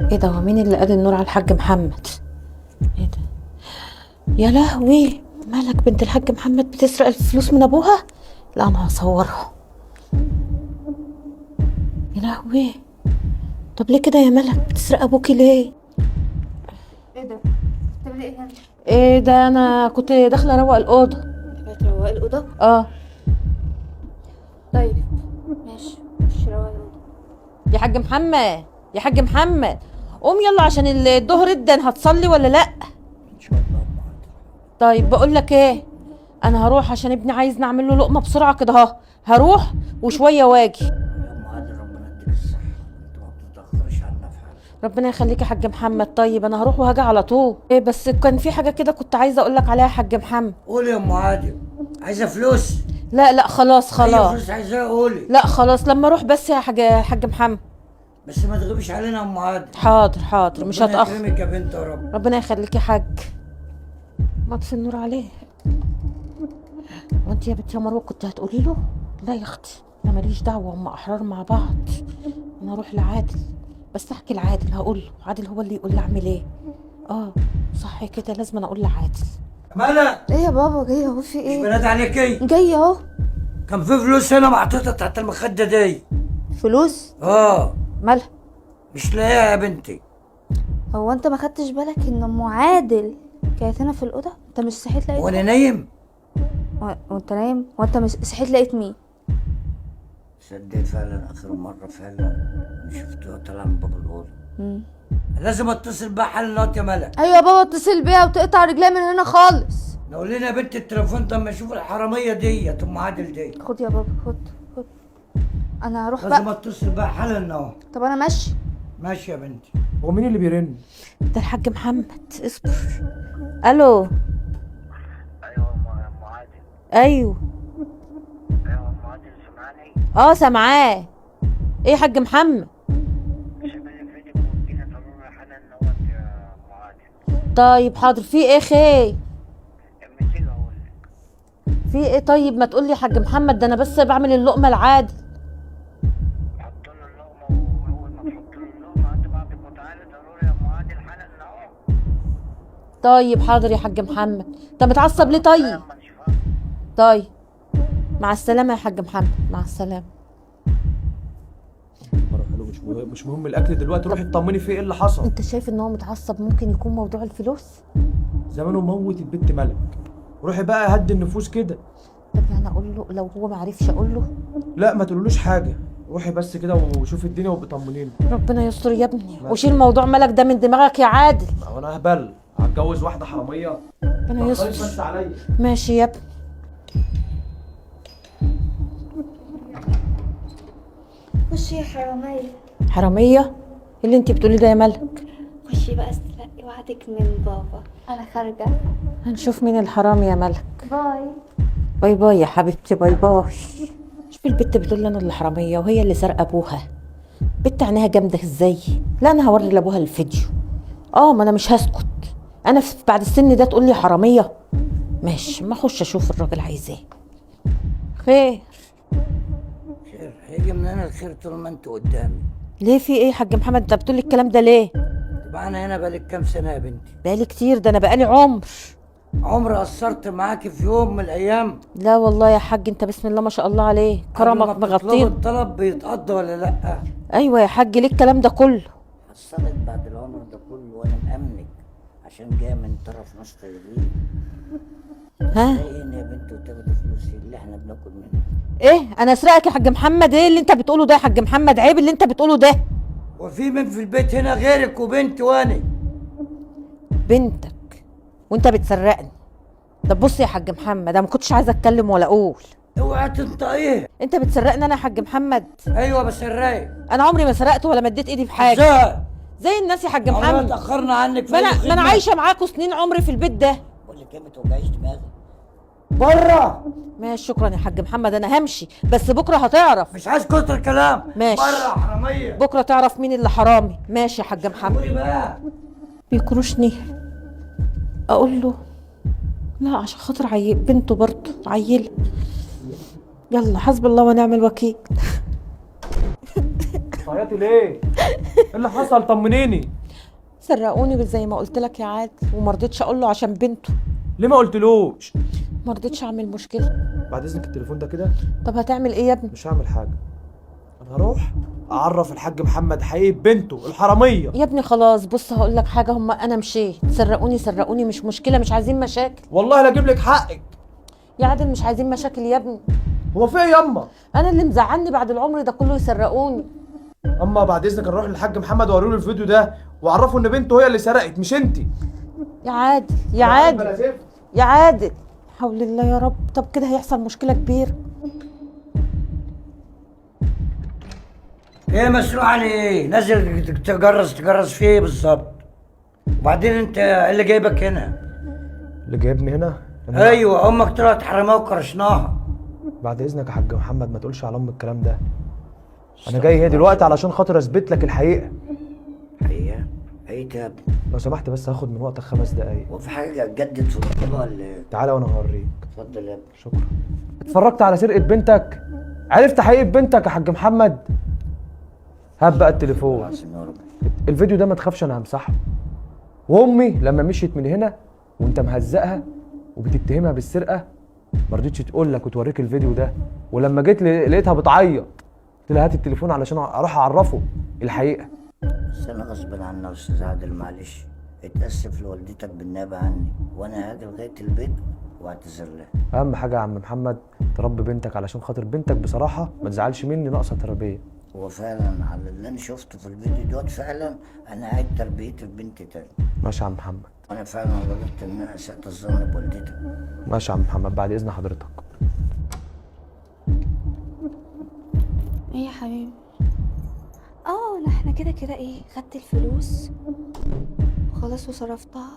ايه ده؟ هو مين اللي قال النور على الحاج محمد؟ ايه ده؟ يا لهوي، مالك بنت الحاج محمد بتسرق الفلوس من ابوها؟ لا انا هصورها. يا لهوي، طب ليه كده يا ملك؟ بتسرق ابوكي ليه؟ ايه ده؟ بتعملي ايه هنا؟ ايه ده؟ انا كنت داخله اروق الاوضه. بتروقي الأوضة؟ اه. طيب ماشي، خشي روقي الأوضة. يا حاج محمد، يا حاج محمد، قوم يلا عشان الظهر ادن، هتصلي ولا لا؟ ان شاء الله أم عادل. طيب بقول لك ايه، انا هروح عشان ابني عايز نعمل له لقمه بسرعه كده اهو. هروح وشويه واجي. يا ام عادل ربنا يديك الصحه، انت ما بتتاخرش عنا في حاجه. ربنا يخليك يا حاج محمد. طيب انا هروح وهاجي على طول. إيه بس كان في حاجه كده كنت عايزه اقول لك عليها يا حاج محمد. قولي يا ام عادل، عايزه فلوس؟ لا لا خلاص اي خلاص. فلوس عايزاها قولي. لا خلاص لما اروح بس يا حاج محمد. بس ما تغيبش علينا يا ام عادل. حاضر حاضر مش ربنا هتاخر. يكرمك يا بنت يا رب. ربنا يخليك يا حاج. مطفي النور عليه. وانت يا بنت يا مروه كنت هتقولي له؟ لا يا اختي انا ماليش دعوه، هم احرار مع بعض. انا اروح لعادل، بس احكي لعادل، هقول له عادل هو اللي يقول لي اعمل ايه. اه صح كده، لازم أنا اقول لعادل. مالك؟ ايه يا بابا؟ جاية اهو، في مش ايه؟ بنادي عليكي؟ جاية اهو. كان في فلوس هنا محطوطه تحت المخده دي. فلوس؟ اه. مالها؟ مش لاقيها يا بنتي. هو انت ما خدتش بالك ان ام عادل كانت هنا في الأوضة؟ انت مش صحيت لقيت؟ وانا نايم؟ وانت نايم؟ وانت مش صحيت لقيت مين؟ صدقت فعلا اخر مره فعلا أنا شفتها طالعه من باب الاوضه. لازم اتصل بقى حل النوت يا ملك. ايوه يا بابا، اتصل بيها وتقطع رجليها من هنا خالص. نقول لنا يا بنت التليفون ده اما اشوف الحراميه دي ام عادل دي. خد يا بابا، خد. انا هروح لازم بقى. اتصل بقى حالا اهو. طب انا ماشي. ماشي يا بنتي. هو مين اللي بيرن؟ ده الحاج محمد، اصبر. الو. ايوه ام عادل. ايوه. ايوه ام عادل سمعني. اه سامعاه. ايه يا حاج محمد؟ شغل فيديو وجينا ضروري حالا نوت يا ام عادل. طيب حاضر، في ايه خير؟ اما تيجي اقول لك. في ايه؟ طيب ما تقول لي يا حاج محمد، ده انا بس بعمل اللقمه العادل. حط له اللقمه، واول ما تحط له اللقمه هات بعضك وتعالى ضروري يا ام عادل حالا اهو. طيب حاضر يا حاج محمد. انت متعصب ليه طيب؟ اما نشوفها. طيب مع السلامه يا حاج محمد، مع السلامه. بروح له، مش مهم الاكل دلوقتي، روحي اطمني في ايه اللي حصل. انت شايف ان هو متعصب؟ ممكن يكون موضوع الفلوس. زمانه موت البت ملك. روحي بقى هدي النفوس كده. طب يعني اقول له لو هو ما عرفش اقول له؟ لا ما تقولوش حاجه، روحي بس كده وشوفي الدنيا وبطمنيني. ربنا يستر يا ابني، وشيل موضوع ملك ده من دماغك يا عادل. هو انا هبل هتجوز واحده حراميه؟ ربنا بطلي بس يستر. عليا. ماشي يا ابني. خشي يا حرامية. حراميه؟ ايه اللي انت بتقولي ده يا ملك؟ خشي بقى استلقي وعدك من بابا. انا خارجة. هنشوف مين الحرامي يا ملك. باي. باي باي يا حبيبتي، باي باي. شوفي البت بتقول لي انا اللي حراميه وهي اللي سارقه ابوها. بنت عينيها جامده ازاي. لا انا هوري لابوها الفيديو. اه ما انا مش هسكت. انا بعد السن ده تقول لي حراميه؟ ماشي، ما اخش اشوف الراجل عايز ايه. خير؟ خير هيجي من هنا الخير طول ما انت قدامي. ليه في ايه يا حاج محمد؟ انت بتقول لي الكلام ده ليه؟ تبقى انا هنا بقالك كام سنه يا بنتي؟ بقالي كتير، ده انا بقالي عمر. عمري قصرت معاكي في يوم من الايام؟ لا والله يا حاج، انت بسم الله ما شاء الله عليه، كرمك قبل ما بتطلبي مغطين. الطلب بيتقضى ولا لا؟ ايوه يا حاج، ليه الكلام ده كله؟ حصلت بعد العمر ده كله وانا مأمنك عشان جايه من طرف ناس طيبين. ها؟ تلاقيني يا بنت وتاخدي فلوس اللي احنا بناكل منها. ايه انا اسرقك يا حاج محمد؟ ايه اللي انت بتقوله ده يا حاج محمد؟ عيب اللي انت بتقوله ده. وفي من في البيت هنا غيرك وبنتي وانا؟ بنتك وانت بتسرقني؟ طب بص يا حاج محمد، انا ما كنتش عايزه اتكلم ولا اقول. اوعى تنطقيه. انت بتسرقني انا يا حاج محمد؟ ايوه بسرقك. انا عمري ما سرقت ولا مديت ايدي في حاجه. ازاي؟ زي الناس يا حاج عمرنا محمد. اتاخرنا عنك في ما أي انا خدمة. عايشه معاكوا سنين عمري في البيت ده. بقول لك ايه، ما توجعيش دماغك. بره. ماشي شكرا يا حاج محمد، انا همشي بس بكره هتعرف. مش عايز كتر كلام. ماشي. بره حراميه. بكره تعرف مين اللي حرامي. ماشي يا حاج محمد. قولي بقى. بيكروشني اقول له لا عشان خاطر بنته برضه عيله. يلا حسب الله ونعم الوكيل. بتعيطي ليه؟ ايه اللي حصل؟ طمنيني. سرقوني زي ما قلت لك يا عادل، وما رضيتش اقول له عشان بنته. ليه ما قلتلوش؟ ما رضيتش اعمل مشكله. بعد اذنك التليفون ده كده. طب هتعمل ايه يا ابني؟ مش هعمل حاجه، انا هروح اعرف الحاج محمد حقيقة بنته الحراميه. يا ابني خلاص، بص هقول لك حاجه، هم انا مشيت، سرقوني مش مشكله، مش عايزين مشاكل. والله لا اجيب لك حقك. يا عادل مش عايزين مشاكل يا ابني. هو في ايه ياما؟ انا اللي مزعلني بعد العمر ده كله يسرقوني. اما بعد اذنك نروح للحاج محمد واوريله الفيديو ده واعرفه ان بنته هي اللي سرقت مش انت. يا عادل يا عادل يا عادل، حول الله يا رب. طب كده هيحصل مشكله كبيره. ايه مسؤول عن ايه؟ نازل تجرس في ايه بالظبط؟ وبعدين انت إيه اللي جايبك هنا؟ اللي جايبني هنا ايوه، امك طلعت حراميه وكرشناها. بعد اذنك يا حاج محمد ما تقولش على ام الكلام ده. انا جاي هنا دلوقتي علشان خاطر اثبت لك الحقيقه. حقيقه؟ حقيقه يا ابني؟ لو سمحت بس هاخد من وقتك 5 دقايق. هو في حاجه اتجدد في الخطوبه ولا ايه؟ تعالى وانا هوريك. اتفضل يا ابني. شكرا. اتفرجت على سرقه بنتك؟ عرفت حقيقه بنتك يا حاج محمد؟ هات بقى التليفون. عظيم يا رب. الفيديو ده ما تخافش انا همسحه. وامي لما مشيت من هنا وانت مهزقها وبتتهمها بالسرقه ما رضيتش تقول لك وتوريك الفيديو ده، ولما جيت لقيتها بتعيط قلت لها هات التليفون علشان اروح اعرفه الحقيقه. بس انا غصب عني يا استاذ عادل، معلش. اتاسف لوالدتك بالنيابه عني، وانا هاجي لغايه البيت واعتذر لها. اهم حاجه يا عم محمد تربي بنتك علشان خاطر بنتك، بصراحه ما تزعلش مني، ناقصه تربيه. هو فعلا على اللي انا شفته في الفيديو دوت فعلا انا عايز تربيه البنت تاني. ماشي يا عم محمد. انا فعلا غلطت ان انا اسأت الظن بوالدتك. ماشي يا عم محمد، بعد اذن حضرتك. ايه يا حبيبي؟ احنا كده كده ايه، خدت الفلوس وخلاص وصرفتها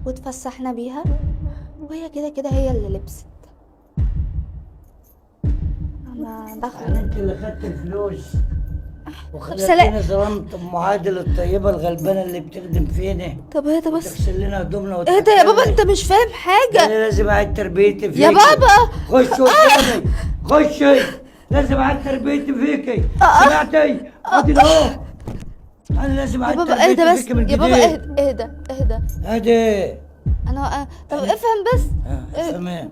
واتفسحنا بيها، وهي كده كده هي اللي لبست. انا داخله. انت اللي خدت الفلوس وخلتني سلام. ظلمت ام عادل الطيبه الغلبانه اللي بتخدم فينا. طب ايه ده بس؟ تغسل لنا هدومنا ايه ده يا بابا؟ انت مش فاهم حاجه. انا لازم اعيد تربيتي فيكي يا بابا خشي قدامي، خشي. لازم اعيد تربيتي فيكي، سمعتي؟ ادي اهو. انا لازم يا اعيد بابا اهدى تربيتي بس. فيكي من يا جديد. بابا اهدى اهدى. اهدي. انا طب افهم بس. تمام.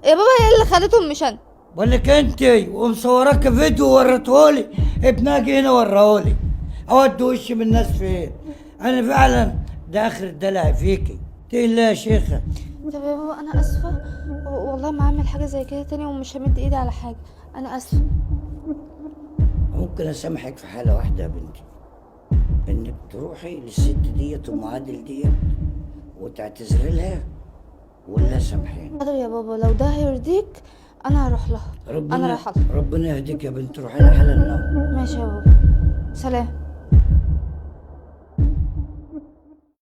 يا بابا هي اللي خدتهم مش انا. بقول لك انت ومصوراك فيديو ووريتهولي، ابنك هنا وريهولي، اودي وشي من الناس فين؟ انا فعلا ده اخر الدلع فيكي. تقول يا شيخه. طب يا بابا انا اسفه، والله ما هعمل حاجه زي كده تاني، ومش همد ايدي على حاجه. انا اسفه. ممكن اسامحك في حاله واحده يا بنتي، انك تروحي للست ديت ام عادل ديت وتعتذري لها ولا سامحيني. حاضر يا بابا، لو ده هيرضيك انا هروح لها. انا رايحه لها. ربنا يهديك يا بنت، روحي لها حالا. ماشي يا بابا، سلام.